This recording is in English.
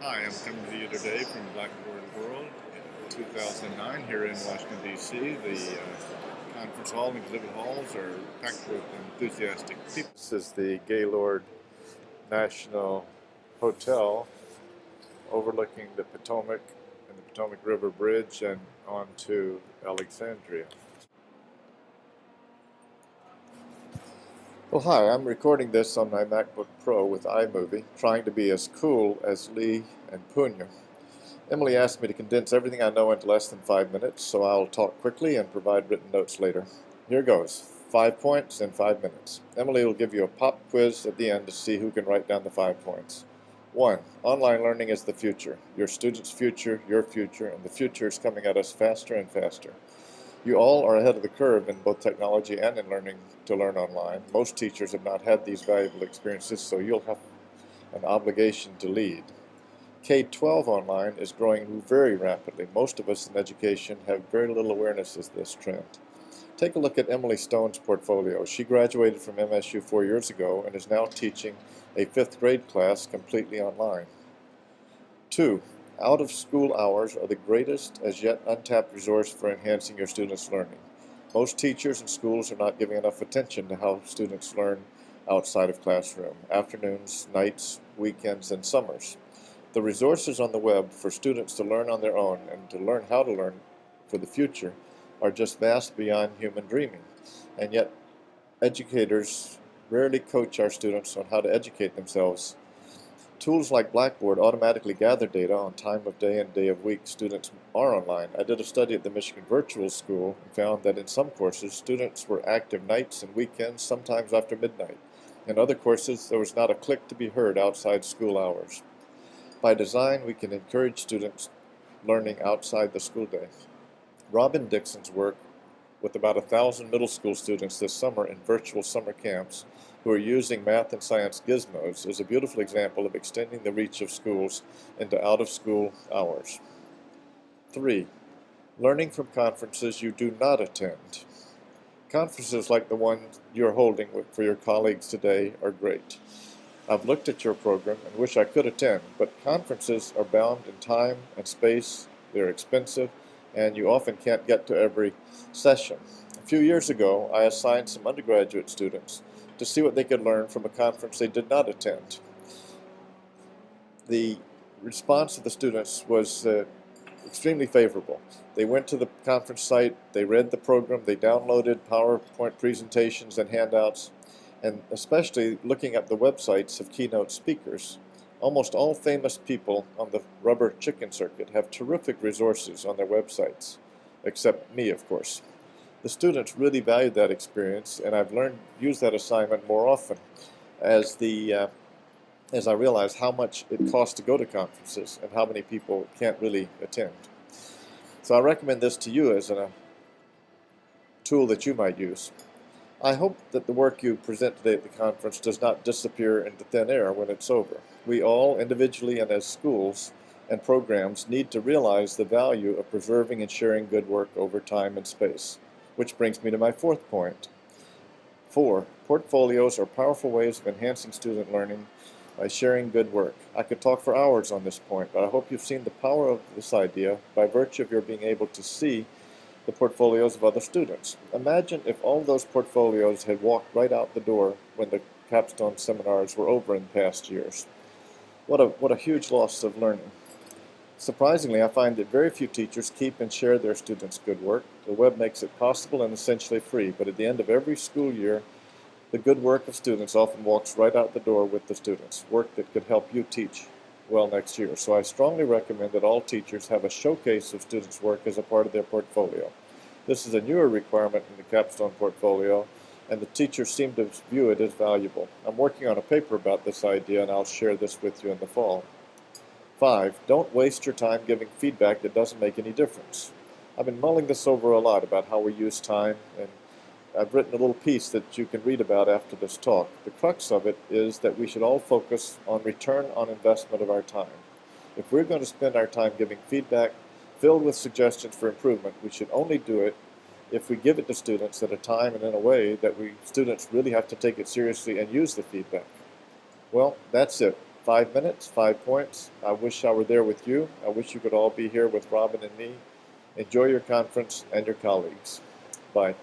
Hi, I'm coming to you today from Blackboard World in 2009 here in Washington, D.C. The conference hall and exhibit halls are packed with enthusiastic people. This is the Gaylord National Hotel overlooking the Potomac and the Potomac River Bridge and onto Alexandria. Well, hi, I'm recording this on my MacBook Pro with iMovie, trying to be as cool as Lee and Punya. Emily asked me to condense everything I know into less than 5 minutes, so I'll talk quickly and provide written notes later. Here goes. 5 points in 5 minutes. Emily will give you a pop quiz at the end to see who can write down the 5 points. 1. Online learning is the future. Your students' future, your future, and the future is coming at us faster and faster. You all are ahead of the curve in both technology and in learning to learn online. Most teachers have not had these valuable experiences, so you'll have an obligation to lead. K-12 online is growing very rapidly. Most of us in education have very little awareness of this trend. Take a look at Emily Stone's portfolio. She graduated from MSU 4 years ago and is now teaching a 5th grade class completely online. 2. Out-of-school hours are the greatest as yet untapped resource for enhancing your students' learning. Most teachers and schools are not giving enough attention to how students learn outside of classroom, afternoons, nights, weekends, and summers. The resources on the web for students to learn on their own and to learn how to learn for the future are just vast beyond human dreaming. And yet, educators rarely coach our students on how to educate themselves. Tools like Blackboard automatically gather data on time of day and day of week students are online. I did a study at the Michigan Virtual School and found that in some courses, students were active nights and weekends, sometimes after midnight. In other courses, there was not a click to be heard outside school hours. By design, we can encourage students learning outside the school day. Robin Dixon's work with about 1,000 middle school students this summer in virtual summer camps who are using math and science gizmos is a beautiful example of extending the reach of schools into out-of-school hours. 3. Learning from conferences you do not attend. Conferences like the one you're holding for your colleagues today are great. I've looked at your program and wish I could attend, but conferences are bound in time and space, they're expensive, and you often can't get to every session. A few years ago, I assigned some undergraduate students to see what they could learn from a conference they did not attend. The response of the students was extremely favorable. They went to the conference site, they read the program, they downloaded PowerPoint presentations and handouts, and especially looking at the websites of keynote speakers. Almost all famous people on the rubber chicken circuit have terrific resources on their websites, except me, of course. The students really valued that experience, and I've learned to use that assignment more often as I realize how much it costs to go to conferences and how many people can't really attend. So I recommend this to you as a tool that you might use. I hope that the work you present today at the conference does not disappear into thin air when it's over. We all, individually and as schools and programs, need to realize the value of preserving and sharing good work over time and space. Which brings me to my 4th point. 4. Portfolios are powerful ways of enhancing student learning by sharing good work. I could talk for hours on this point, but I hope you've seen the power of this idea by virtue of your being able to see the portfolios of other students. Imagine if all those portfolios had walked right out the door when the capstone seminars were over in past years. What a huge loss of learning. Surprisingly, I find that very few teachers keep and share their students' good work. The web makes it possible and essentially free, but at the end of every school year, the good work of students often walks right out the door with the students, work that could help you teach well next year. So I strongly recommend that all teachers have a showcase of students' work as a part of their portfolio. This is a newer requirement in the capstone portfolio, and the teachers seem to view it as valuable. I'm working on a paper about this idea, and I'll share this with you in the fall. 5. Don't waste your time giving feedback that doesn't make any difference. I've been mulling this over a lot about how we use time, and I've written a little piece that you can read about after this talk. The crux of it is that we should all focus on return on investment of our time. If we're going to spend our time giving feedback filled with suggestions for improvement, we should only do it if we give it to students at a time and in a way that students really have to take it seriously and use the feedback. Well, that's it. 5 minutes, 5 points. I wish I were there with you. I wish you could all be here with Robin and me. Enjoy your conference and your colleagues. Bye.